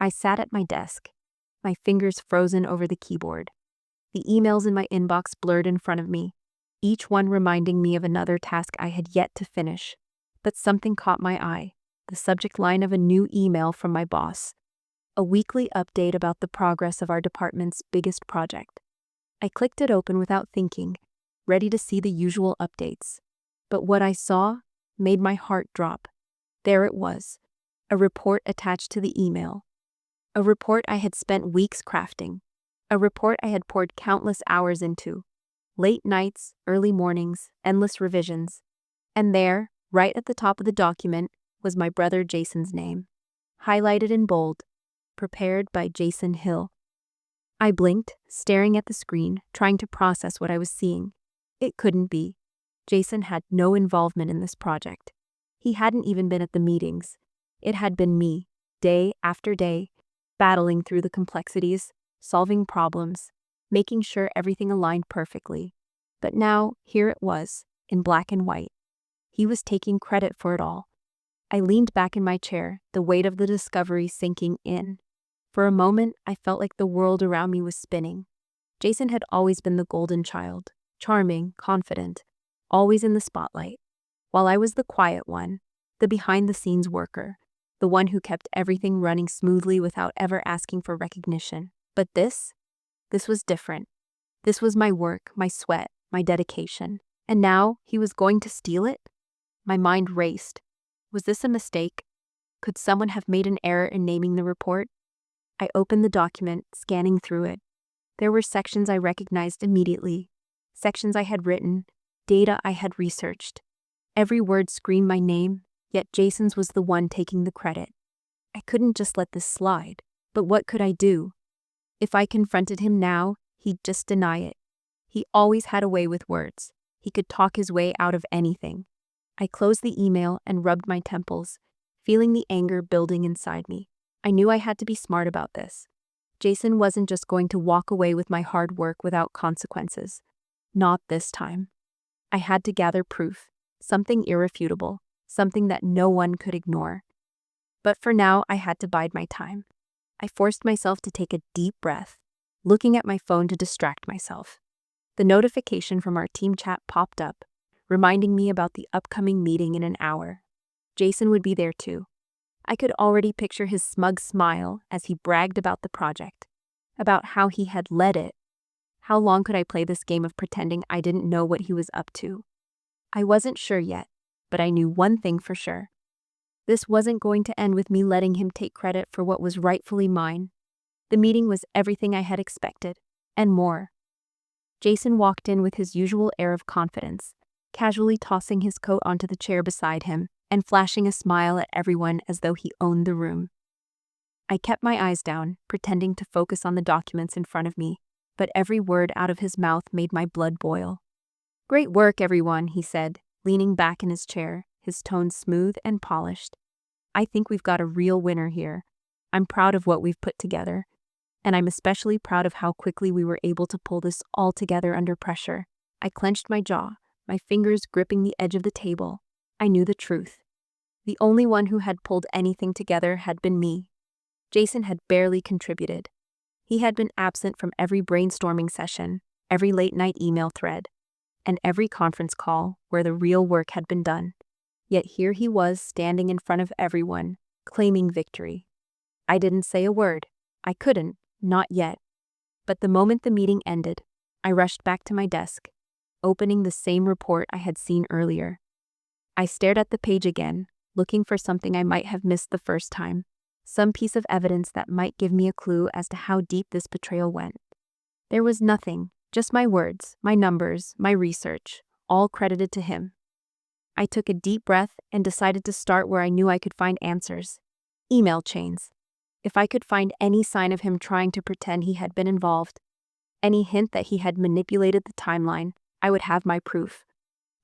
I sat at my desk, my fingers frozen over the keyboard. The emails in my inbox blurred in front of me, each one reminding me of another task I had yet to finish. But something caught my eye, the subject line of a new email from my boss. A weekly update about the progress of our department's biggest project. I clicked it open without thinking, ready to see the usual updates. But what I saw made my heart drop. There it was, a report attached to the email. A report I had spent weeks crafting. A report I had poured countless hours into. Late nights, early mornings, endless revisions. And there, right at the top of the document, was my brother Jason's name. Highlighted in bold. Prepared by Jason Hill. I blinked, staring at the screen, trying to process what I was seeing. It couldn't be. Jason had no involvement in this project. He hadn't even been at the meetings. It had been me, day after day, battling through the complexities, solving problems, making sure everything aligned perfectly. But now, here it was, in black and white. He was taking credit for it all. I leaned back in my chair, the weight of the discovery sinking in. For a moment, I felt like the world around me was spinning. Jason had always been the golden child, charming, confident, always in the spotlight, while I was the quiet one, the behind-the-scenes worker, the one who kept everything running smoothly without ever asking for recognition. But this was different. This was my work, my sweat, my dedication. And now he was going to steal it? My mind raced. Was this a mistake? Could someone have made an error in naming the report? I opened the document, scanning through it. There were sections I recognized immediately, sections I had written, data I had researched. Every word screamed my name, yet Jason's was the one taking the credit. I couldn't just let this slide, but what could I do? If I confronted him now, he'd just deny it. He always had a way with words. He could talk his way out of anything. I closed the email and rubbed my temples, feeling the anger building inside me. I knew I had to be smart about this. Jason wasn't just going to walk away with my hard work without consequences. Not this time. I had to gather proof, something irrefutable, something that no one could ignore. But for now, I had to bide my time. I forced myself to take a deep breath, looking at my phone to distract myself. The notification from our team chat popped up, reminding me about the upcoming meeting in an hour. Jason would be there too. I could already picture his smug smile as he bragged about the project, about how he had led it. How long could I play this game of pretending I didn't know what he was up to? I wasn't sure yet, but I knew one thing for sure. This wasn't going to end with me letting him take credit for what was rightfully mine. The meeting was everything I had expected, and more. Jason walked in with his usual air of confidence, casually tossing his coat onto the chair beside him and flashing a smile at everyone as though he owned the room. I kept my eyes down, pretending to focus on the documents in front of me, but every word out of his mouth made my blood boil. "Great work, everyone," he said, leaning back in his chair, his tone smooth and polished. "I think we've got a real winner here. I'm proud of what we've put together, and I'm especially proud of how quickly we were able to pull this all together under pressure." I clenched my jaw, my fingers gripping the edge of the table. I knew the truth. The only one who had pulled anything together had been me. Jason had barely contributed. He had been absent from every brainstorming session, every late-night email thread, and every conference call where the real work had been done. Yet here he was standing in front of everyone, claiming victory. I didn't say a word. I couldn't, not yet. But the moment the meeting ended, I rushed back to my desk, opening the same report I had seen earlier. I stared at the page again, looking for something I might have missed the first time, some piece of evidence that might give me a clue as to how deep this betrayal went. There was nothing, just my words, my numbers, my research, all credited to him. I took a deep breath and decided to start where I knew I could find answers. Email chains. If I could find any sign of him trying to pretend he had been involved, any hint that he had manipulated the timeline, I would have my proof.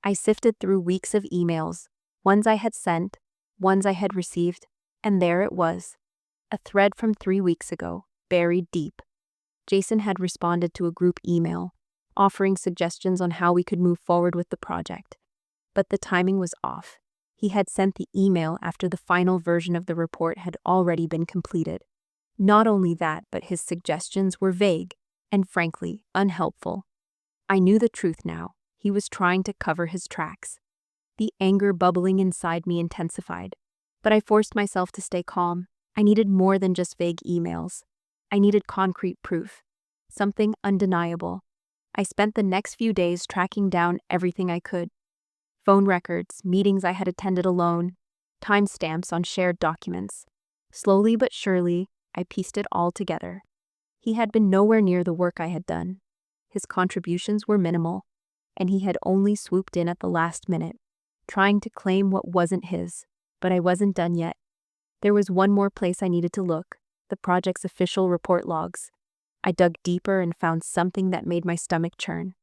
I sifted through weeks of emails, ones I had sent, ones I had received, and there it was. A thread from 3 weeks ago, buried deep. Jason had responded to a group email, offering suggestions on how we could move forward with the project. But the timing was off. He had sent the email after the final version of the report had already been completed. Not only that, but his suggestions were vague and frankly unhelpful. I knew the truth now. He was trying to cover his tracks. The anger bubbling inside me intensified, but I forced myself to stay calm. I needed more than just vague emails. I needed concrete proof, something undeniable. I spent the next few days tracking down everything I could. Phone records, meetings I had attended alone, timestamps on shared documents. Slowly but surely, I pieced it all together. He had been nowhere near the work I had done. His contributions were minimal, and he had only swooped in at the last minute, trying to claim what wasn't his. But I wasn't done yet. There was one more place I needed to look, the project's official report logs. I dug deeper and found something that made my stomach churn.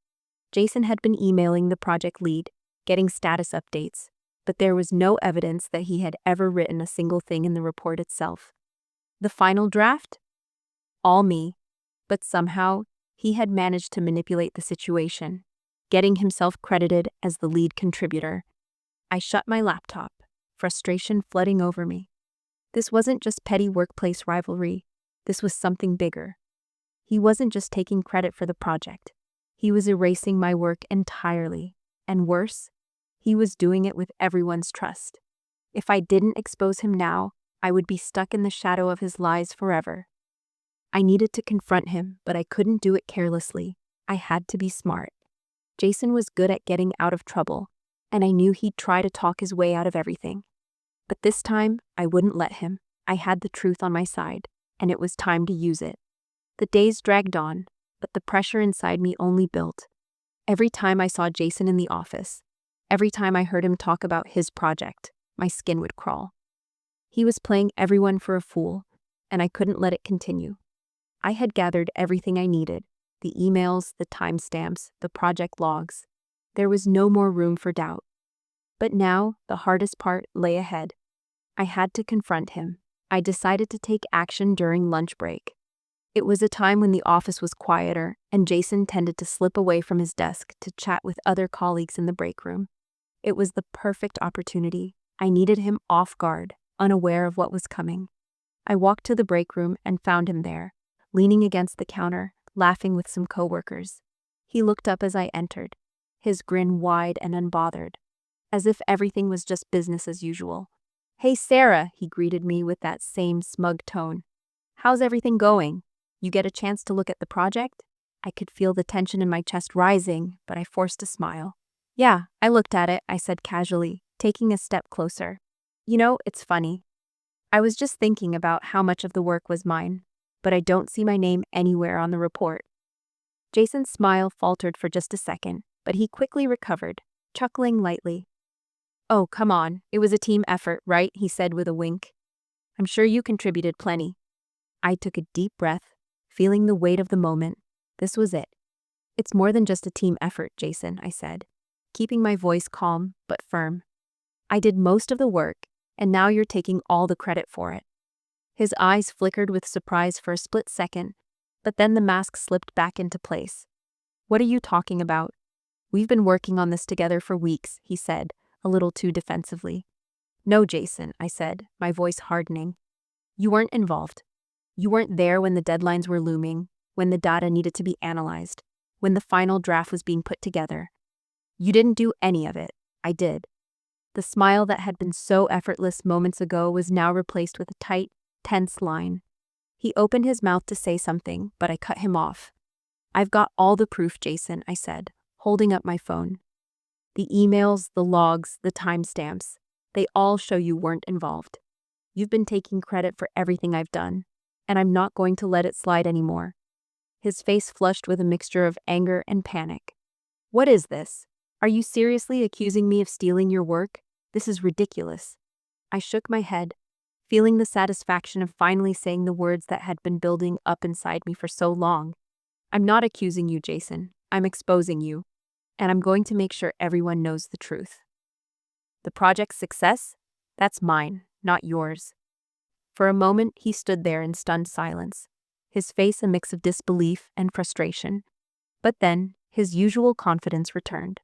Jason had been emailing the project lead, getting status updates, but there was no evidence that he had ever written a single thing in the report itself. The final draft? All me. But somehow, he had managed to manipulate the situation, getting himself credited as the lead contributor. I shut my laptop, frustration flooding over me. This wasn't just petty workplace rivalry. This was something bigger. He wasn't just taking credit for the project. He was erasing my work entirely. And worse, he was doing it with everyone's trust. If I didn't expose him now, I would be stuck in the shadow of his lies forever. I needed to confront him, but I couldn't do it carelessly. I had to be smart. Jason was good at getting out of trouble, and I knew he'd try to talk his way out of everything. But this time, I wouldn't let him. I had the truth on my side, and it was time to use it. The days dragged on, but the pressure inside me only built. Every time I saw Jason in the office, every time I heard him talk about his project, my skin would crawl. He was playing everyone for a fool, and I couldn't let it continue. I had gathered everything I needed, the emails, the timestamps, the project logs. There was no more room for doubt. But now, the hardest part lay ahead. I had to confront him. I decided to take action during lunch break. It was a time when the office was quieter, and Jason tended to slip away from his desk to chat with other colleagues in the break room. It was the perfect opportunity. I needed him off guard, unaware of what was coming. I walked to the break room and found him there, leaning against the counter, laughing with some coworkers. He looked up as I entered, his grin wide and unbothered, as if everything was just business as usual. "Hey Sarah," he greeted me with that same smug tone. "How's everything going? You get a chance to look at the project?" I could feel the tension in my chest rising, but I forced a smile. "Yeah, I looked at it," I said casually, taking a step closer. "You know, it's funny. I was just thinking about how much of the work was mine, but I don't see my name anywhere on the report." Jason's smile faltered for just a second, but he quickly recovered, chuckling lightly. "Oh, come on, it was a team effort, right?" he said with a wink. "I'm sure you contributed plenty." I took a deep breath, feeling the weight of the moment. This was it. "It's more than just a team effort, Jason," I said, keeping my voice calm but firm. "I did most of the work, and now you're taking all the credit for it." His eyes flickered with surprise for a split second, but then the mask slipped back into place. "What are you talking about? We've been working on this together for weeks," he said, a little too defensively. "No, Jason," I said, my voice hardening. "You weren't involved. You weren't there when the deadlines were looming, when the data needed to be analyzed, when the final draft was being put together. You didn't do any of it. I did." The smile that had been so effortless moments ago was now replaced with a tight, tense line. He opened his mouth to say something, but I cut him off. "I've got all the proof, Jason," I said, holding up my phone. "The emails, the logs, the timestamps, they all show you weren't involved. You've been taking credit for everything I've done, and I'm not going to let it slide anymore." His face flushed with a mixture of anger and panic. "What is this? Are you seriously accusing me of stealing your work? This is ridiculous." I shook my head, feeling the satisfaction of finally saying the words that had been building up inside me for so long. "I'm not accusing you, Jason. I'm exposing you, and I'm going to make sure everyone knows the truth. The project's success? That's mine, not yours." For a moment, he stood there in stunned silence, his face a mix of disbelief and frustration. But then, his usual confidence returned,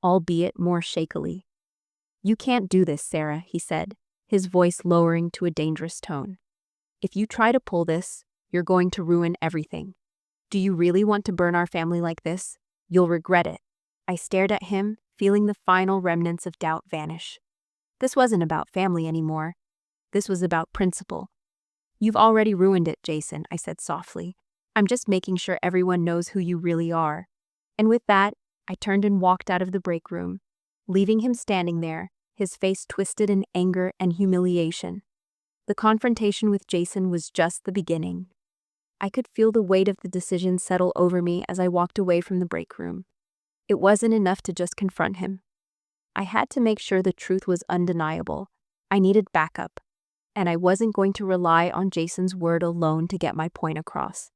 albeit more shakily. "You can't do this, Sarah," he said, his voice lowering to a dangerous tone. If you try to pull this, you're going to ruin everything. Do you really want to burn our family like this? You'll regret it. I stared at him, feeling the final remnants of doubt vanish. This wasn't about family anymore. This was about principle. You've already ruined it, Jason, I said softly. I'm just making sure everyone knows who you really are. And with that, I turned and walked out of the break room, leaving him standing there, his face twisted in anger and humiliation. The confrontation with Jason was just the beginning. I could feel the weight of the decision settle over me as I walked away from the break room. It wasn't enough to just confront him. I had to make sure the truth was undeniable. I needed backup, and I wasn't going to rely on Jason's word alone to get my point across.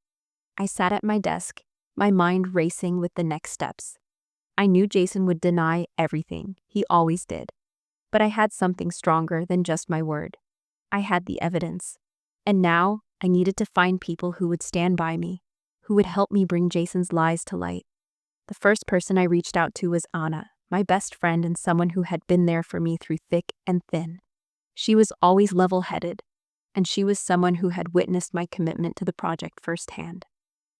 I sat at my desk, my mind racing with the next steps. I knew Jason would deny everything, he always did. But I had something stronger than just my word. I had the evidence. And now, I needed to find people who would stand by me, who would help me bring Jason's lies to light. The first person I reached out to was Anna, my best friend and someone who had been there for me through thick and thin. She was always level-headed, and she was someone who had witnessed my commitment to the project firsthand.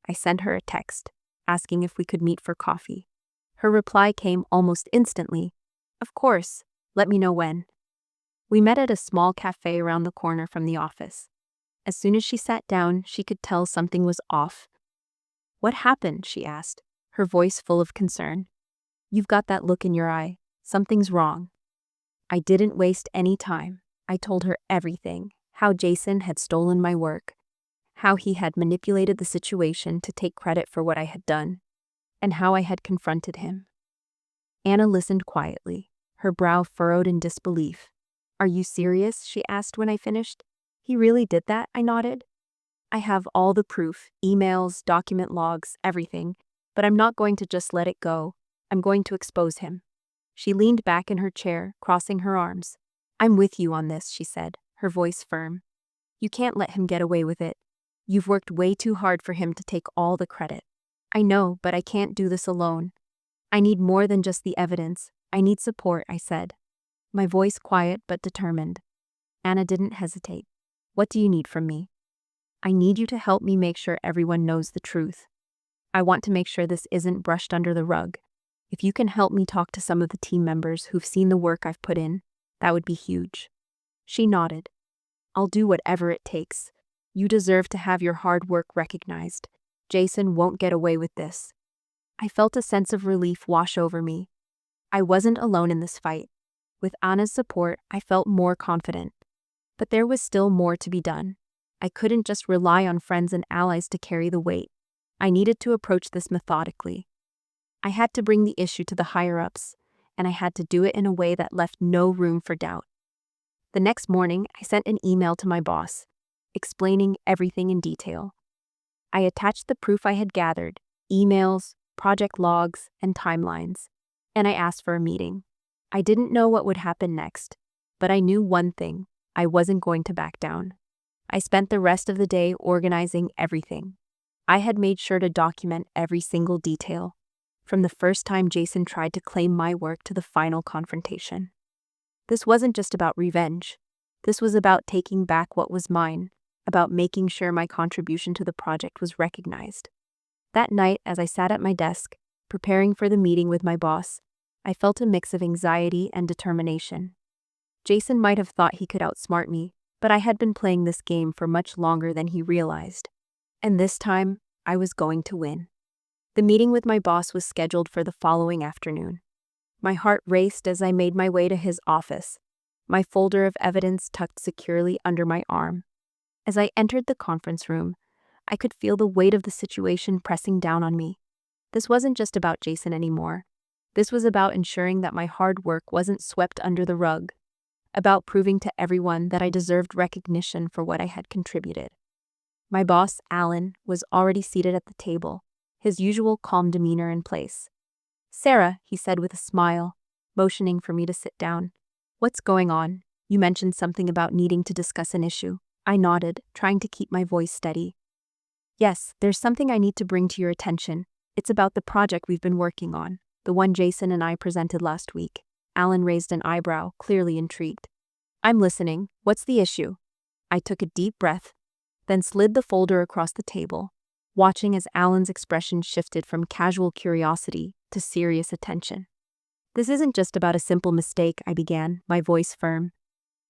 I sent her a text, asking if we could meet for coffee. Her reply came almost instantly. Of course, let me know when. We met at a small cafe around the corner from the office. As soon as she sat down, she could tell something was off. What happened? She asked, her voice full of concern. You've got that look in your eye. Something's wrong. I didn't waste any time. I told her everything, how Jason had stolen my work, how he had manipulated the situation to take credit for what I had done, and how I had confronted him. Anna listened quietly, her brow furrowed in disbelief. Are you serious? She asked when I finished. He really did that? I nodded. I have all the proof, emails, document logs, everything, but I'm not going to just let it go. I'm going to expose him. She leaned back in her chair, crossing her arms. I'm with you on this, she said, her voice firm. You can't let him get away with it. You've worked way too hard for him to take all the credit. I know, but I can't do this alone. I need more than just the evidence. I need support, I said, my voice quiet but determined. Anna didn't hesitate. What do you need from me? I need you to help me make sure everyone knows the truth. I want to make sure this isn't brushed under the rug. If you can help me talk to some of the team members who've seen the work I've put in, that would be huge. She nodded. I'll do whatever it takes. You deserve to have your hard work recognized. Jason won't get away with this. I felt a sense of relief wash over me. I wasn't alone in this fight. With Anna's support, I felt more confident. But there was still more to be done. I couldn't just rely on friends and allies to carry the weight. I needed to approach this methodically. I had to bring the issue to the higher-ups, and I had to do it in a way that left no room for doubt. The next morning, I sent an email to my boss, explaining everything in detail. I attached the proof I had gathered, emails, project logs, and timelines, and I asked for a meeting. I didn't know what would happen next, but I knew one thing: I wasn't going to back down. I spent the rest of the day organizing everything. I had made sure to document every single detail, from the first time Jason tried to claim my work to the final confrontation. This wasn't just about revenge. This was about taking back what was mine, about making sure my contribution to the project was recognized. That night, as I sat at my desk, preparing for the meeting with my boss, I felt a mix of anxiety and determination. Jason might have thought he could outsmart me, but I had been playing this game for much longer than he realized. And this time, I was going to win. The meeting with my boss was scheduled for the following afternoon. My heart raced as I made my way to his office, my folder of evidence tucked securely under my arm. As I entered the conference room, I could feel the weight of the situation pressing down on me. This wasn't just about Jason anymore. This was about ensuring that my hard work wasn't swept under the rug, about proving to everyone that I deserved recognition for what I had contributed. My boss, Alan, was already seated at the table, his usual calm demeanor in place. "Sarah," he said with a smile, motioning for me to sit down. "What's going on? You mentioned something about needing to discuss an issue." I nodded, trying to keep my voice steady. "Yes, there's something I need to bring to your attention. It's about the project we've been working on, the one Jason and I presented last week." Alan raised an eyebrow, clearly intrigued. "I'm listening. What's the issue?" I took a deep breath, then slid the folder across the table, watching as Alan's expression shifted from casual curiosity to serious attention. "This isn't just about a simple mistake," I began, my voice firm.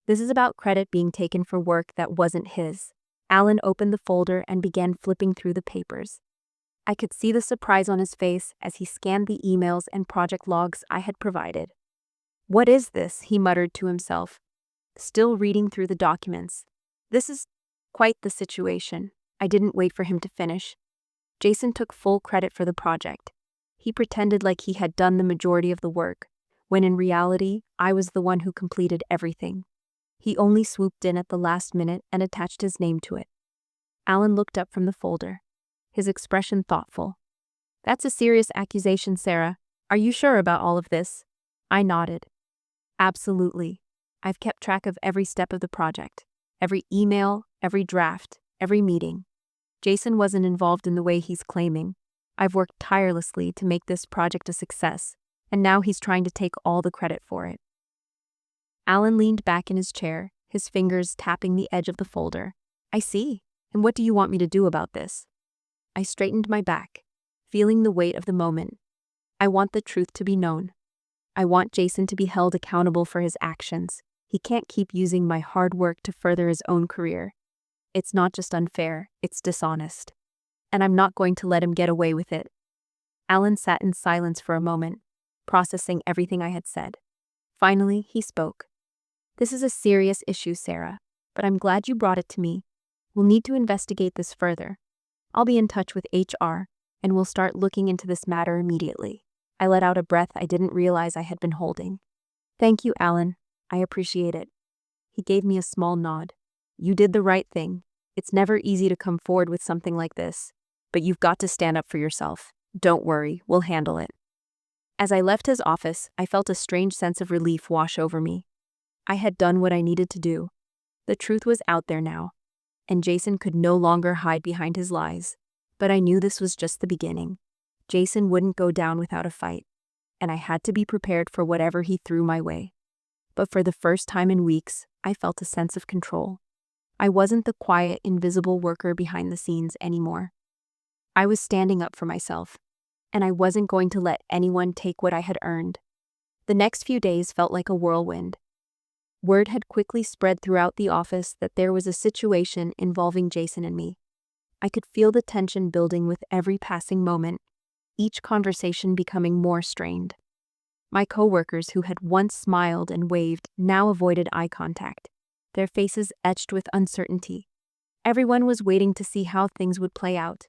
"This is about credit being taken for work that wasn't his." Alan opened the folder and began flipping through the papers. I could see the surprise on his face as he scanned the emails and project logs I had provided. "What is this?" he muttered to himself, still reading through the documents. "This is quite the situation." I didn't wait for him to finish. Jason took full credit for the project. He pretended like he had done the majority of the work, when in reality, I was the one who completed everything. He only swooped in at the last minute and attached his name to it. Alan looked up from the folder, his expression thoughtful. "That's a serious accusation, Sarah. Are you sure about all of this?" I nodded. "Absolutely. I've kept track of every step of the project. Every email, every draft, every meeting. Jason wasn't involved in the way he's claiming. I've worked tirelessly to make this project a success, and now he's trying to take all the credit for it." Alan leaned back in his chair, his fingers tapping the edge of the folder. "I see. And what do you want me to do about this?" I straightened my back, feeling the weight of the moment. I want the truth to be known. I want Jason to be held accountable for his actions. He can't keep using my hard work to further his own career. It's not just unfair, it's dishonest. And I'm not going to let him get away with it. Alan sat in silence for a moment, processing everything I had said. Finally, he spoke. "This is a serious issue, Sarah, but I'm glad you brought it to me. We'll need to investigate this further. I'll be in touch with HR, and we'll start looking into this matter immediately." I let out a breath I didn't realize I had been holding. "Thank you, Alan. I appreciate it." He gave me a small nod. "You did the right thing. It's never easy to come forward with something like this, but you've got to stand up for yourself. Don't worry, we'll handle it." As I left his office, I felt a strange sense of relief wash over me. I had done what I needed to do. The truth was out there now, and Jason could no longer hide behind his lies. But I knew this was just the beginning. Jason wouldn't go down without a fight, and I had to be prepared for whatever he threw my way. But for the first time in weeks, I felt a sense of control. I wasn't the quiet, invisible worker behind the scenes anymore. I was standing up for myself, and I wasn't going to let anyone take what I had earned. The next few days felt like a whirlwind. Word had quickly spread throughout the office that there was a situation involving Jason and me. I could feel the tension building with every passing moment, each conversation becoming more strained. My coworkers who had once smiled and waved now avoided eye contact, their faces etched with uncertainty. Everyone was waiting to see how things would play out.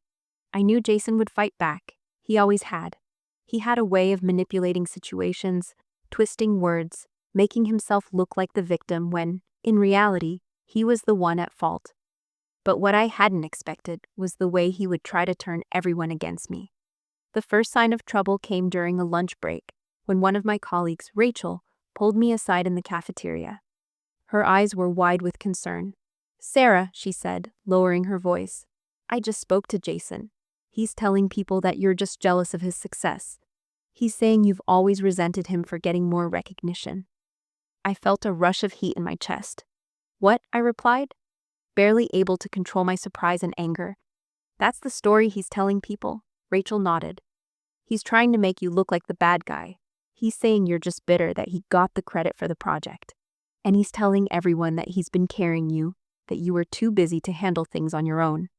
I knew Jason would fight back. He always had. He had a way of manipulating situations, twisting words, making himself look like the victim when, in reality, he was the one at fault. But what I hadn't expected was the way he would try to turn everyone against me. The first sign of trouble came during a lunch break, when one of my colleagues, Rachel, pulled me aside in the cafeteria. Her eyes were wide with concern. "Sarah," she said, lowering her voice, "I just spoke to Jason. He's telling people that you're just jealous of his success. He's saying you've always resented him for getting more recognition." I felt a rush of heat in my chest. "What?" I replied, barely able to control my surprise and anger. "That's the story he's telling people," Rachel nodded. "He's trying to make you look like the bad guy. He's saying you're just bitter that he got the credit for the project. And he's telling everyone that he's been carrying you, that you were too busy to handle things on your own."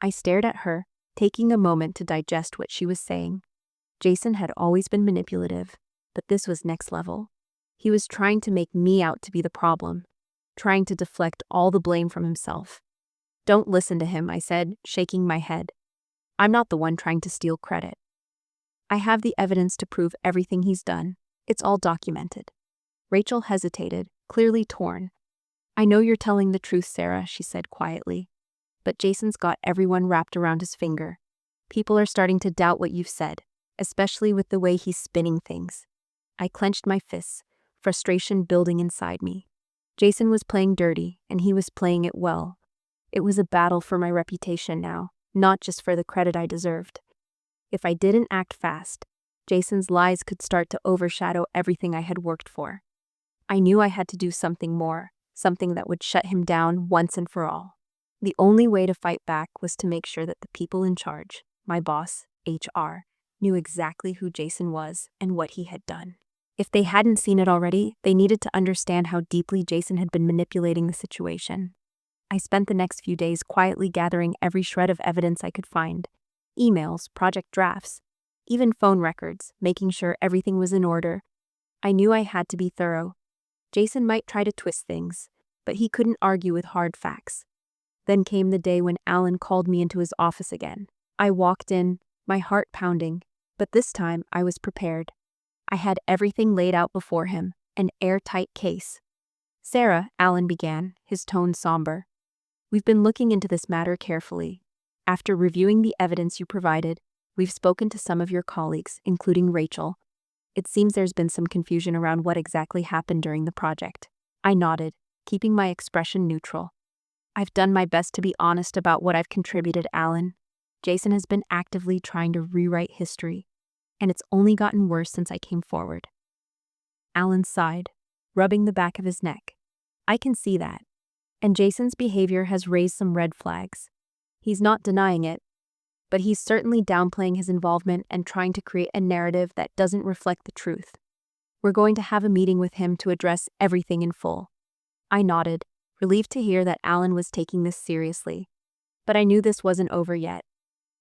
I stared at her, taking a moment to digest what she was saying. Jason had always been manipulative, but this was next level. He was trying to make me out to be the problem, trying to deflect all the blame from himself. "Don't listen to him," I said, shaking my head. "I'm not the one trying to steal credit. I have the evidence to prove everything he's done. It's all documented." Rachel hesitated, clearly torn. "I know you're telling the truth, Sarah," she said quietly. "But Jason's got everyone wrapped around his finger. People are starting to doubt what you've said, especially with the way he's spinning things." I clenched my fists, frustration building inside me. Jason was playing dirty, and he was playing it well. It was a battle for my reputation now, not just for the credit I deserved. If I didn't act fast, Jason's lies could start to overshadow everything I had worked for. I knew I had to do something more, something that would shut him down once and for all. The only way to fight back was to make sure that the people in charge, my boss, HR, knew exactly who Jason was and what he had done. If they hadn't seen it already, they needed to understand how deeply Jason had been manipulating the situation. I spent the next few days quietly gathering every shred of evidence I could find: emails, project drafts, even phone records, making sure everything was in order. I knew I had to be thorough. Jason might try to twist things, but he couldn't argue with hard facts. Then came the day when Alan called me into his office again. I walked in, my heart pounding, but this time I was prepared. I had everything laid out before him, an airtight case. "Sarah," Alan began, his tone somber, "we've been looking into this matter carefully. After reviewing the evidence you provided, we've spoken to some of your colleagues, including Rachel. It seems there's been some confusion around what exactly happened during the project." I nodded, keeping my expression neutral. "I've done my best to be honest about what I've contributed, Alan. Jason has been actively trying to rewrite history, and it's only gotten worse since I came forward." Alan sighed, rubbing the back of his neck. "I can see that. And Jason's behavior has raised some red flags. He's not denying it, but he's certainly downplaying his involvement and trying to create a narrative that doesn't reflect the truth. We're going to have a meeting with him to address everything in full." I nodded, relieved to hear that Alan was taking this seriously. But I knew this wasn't over yet.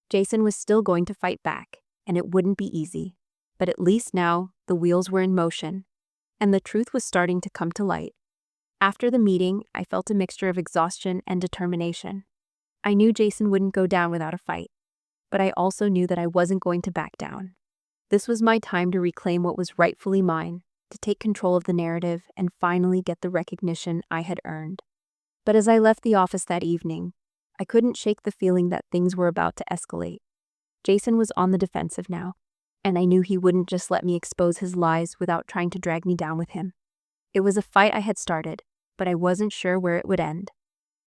Jason was still going to fight back, and it wouldn't be easy. But at least now, the wheels were in motion, and the truth was starting to come to light. After the meeting, I felt a mixture of exhaustion and determination. I knew Jason wouldn't go down without a fight, but I also knew that I wasn't going to back down. This was my time to reclaim what was rightfully mine, to take control of the narrative and finally get the recognition I had earned. But as I left the office that evening, I couldn't shake the feeling that things were about to escalate. Jason was on the defensive now, and I knew he wouldn't just let me expose his lies without trying to drag me down with him. It was a fight I had started, but I wasn't sure where it would end.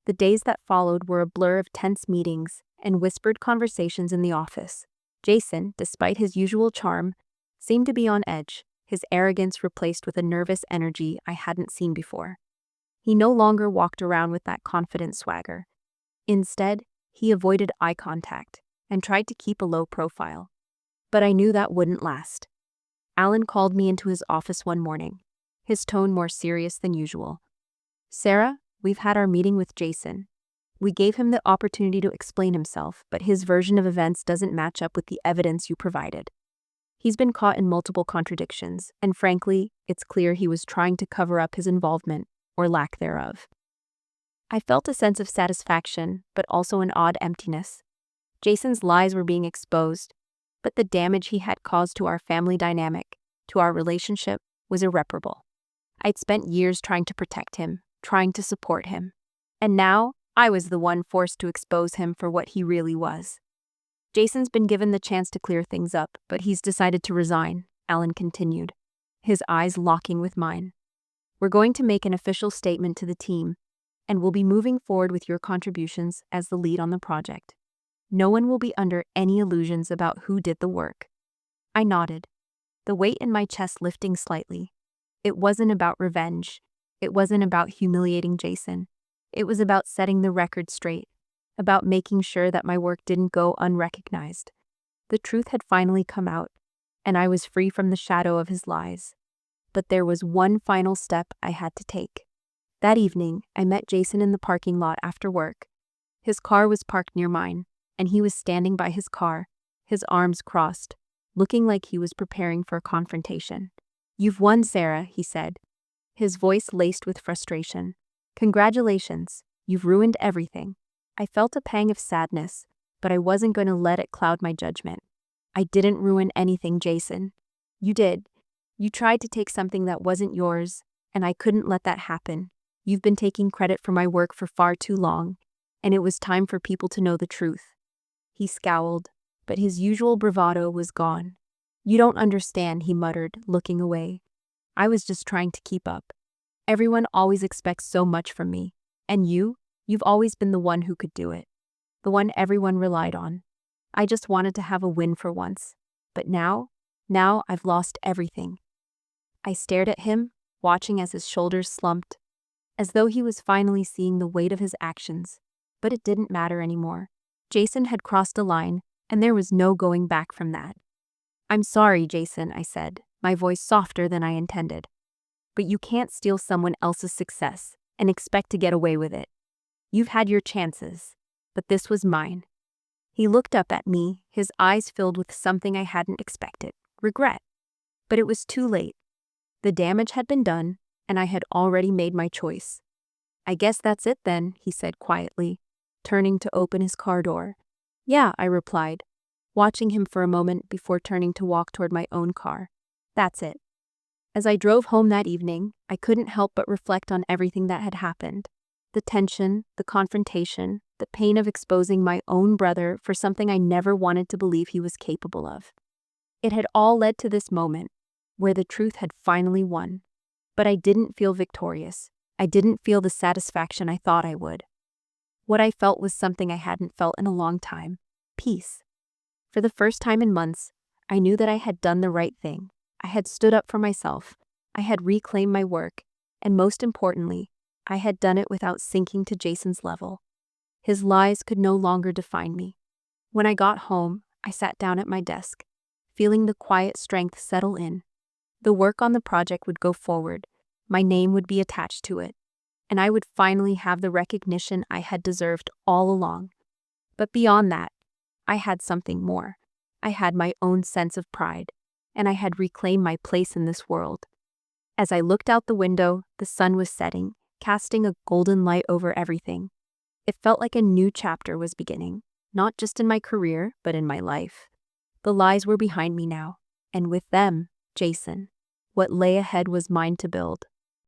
The days that followed were a blur of tense meetings and whispered conversations in the office. Jason, despite his usual charm, seemed to be on edge, his arrogance replaced with a nervous energy I hadn't seen before. He no longer walked around with that confident swagger. Instead, he avoided eye contact and tried to keep a low profile. But I knew that wouldn't last. Alan called me into his office one morning, his tone more serious than usual. "Sarah, we've had our meeting with Jason. We gave him the opportunity to explain himself, but his version of events doesn't match up with the evidence you provided. He's been caught in multiple contradictions, and frankly, it's clear he was trying to cover up his involvement, or lack thereof." I felt a sense of satisfaction, but also an odd emptiness. Jason's lies were being exposed, but the damage he had caused to our family dynamic, to our relationship, was irreparable. I'd spent years trying to protect him, trying to support him. And now, I was the one forced to expose him for what he really was. "Jason's been given the chance to clear things up, but he's decided to resign," Alan continued, his eyes locking with mine. "We're going to make an official statement to the team, and we'll be moving forward with your contributions as the lead on the project. No one will be under any illusions about who did the work." I nodded, the weight in my chest lifting slightly. It wasn't about revenge. It wasn't about humiliating Jason. It was about setting the record straight, about making sure that my work didn't go unrecognized. The truth had finally come out, and I was free from the shadow of his lies. But there was one final step I had to take. That evening, I met Jason in the parking lot after work. His car was parked near mine, and he was standing by his car, his arms crossed, looking like he was preparing for a confrontation. "You've won, Sarah," he said, his voice laced with frustration. "Congratulations, you've ruined everything." I felt a pang of sadness, but I wasn't going to let it cloud my judgment. "I didn't ruin anything, Jason. You did. You tried to take something that wasn't yours, and I couldn't let that happen. You've been taking credit for my work for far too long, and it was time for people to know the truth." He scowled, but his usual bravado was gone. "You don't understand," he muttered, looking away. "I was just trying to keep up. Everyone always expects so much from me, and you've always been the one who could do it, the one everyone relied on. I just wanted to have a win for once. But now I've lost everything." I stared at him, watching as his shoulders slumped, as though he was finally seeing the weight of his actions. But it didn't matter anymore. Jason had crossed a line, and there was no going back from that. "I'm sorry, Jason," I said, my voice softer than I intended. "But you can't steal someone else's success and expect to get away with it. You've had your chances, but this was mine." He looked up at me, his eyes filled with something I hadn't expected: regret. But it was too late. The damage had been done, and I had already made my choice. "I guess that's it then," he said quietly, turning to open his car door. "Yeah," I replied, watching him for a moment before turning to walk toward my own car. "That's it." As I drove home that evening, I couldn't help but reflect on everything that had happened. The tension, the confrontation, the pain of exposing my own brother for something I never wanted to believe he was capable of. It had all led to this moment, where the truth had finally won. But I didn't feel victorious. I didn't feel the satisfaction I thought I would. What I felt was something I hadn't felt in a long time: peace. For the first time in months, I knew that I had done the right thing. I had stood up for myself. I had reclaimed my work. And most importantly, I had done it without sinking to Jason's level. His lies could no longer define me. When I got home, I sat down at my desk, feeling the quiet strength settle in. The work on the project would go forward. My name would be attached to it, and I would finally have the recognition I had deserved all along. But beyond that, I had something more. I had my own sense of pride, and I had reclaimed my place in this world. As I looked out the window, the sun was setting, casting a golden light over everything. It felt like a new chapter was beginning, not just in my career, but in my life. The lies were behind me now, and with them, Jason. What lay ahead was mine to build.